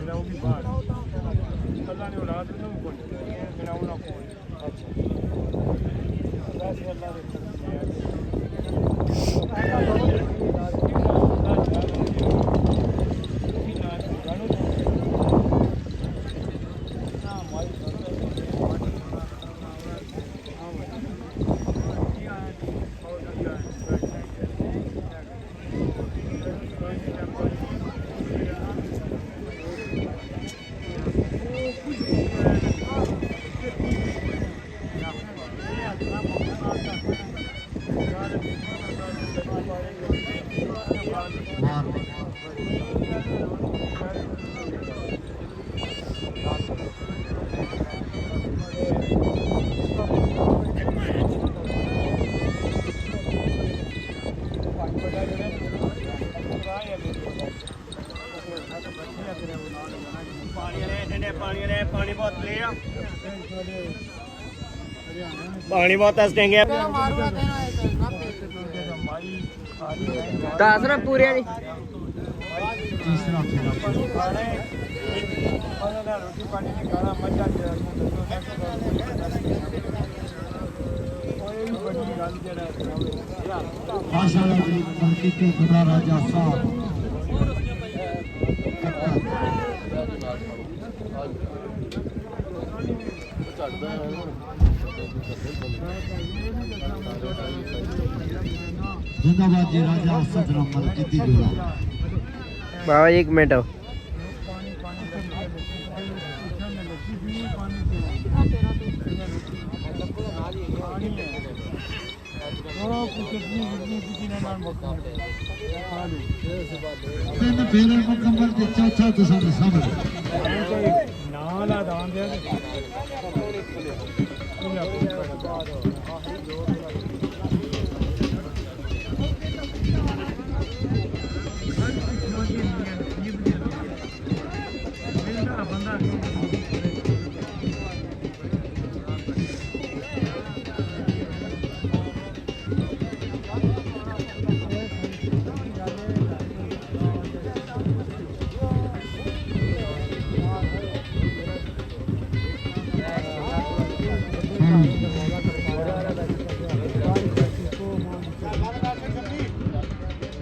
वो भी बाहर अल्लाह ने औलाद में कोई मेरा उना को अच्छा वैसे अल्लाह ने पानी बहुत हंसेंगे दस ना पूरे राजा साहब जिंदाबाद जी राजा असद नंबर जिद्दी जोड़ा बाबा एक मिनट तीन फेरे मुकम्मल के चौथा तुसाने सामने नाला दान दे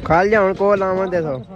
खाल जाओ को लावा दे सो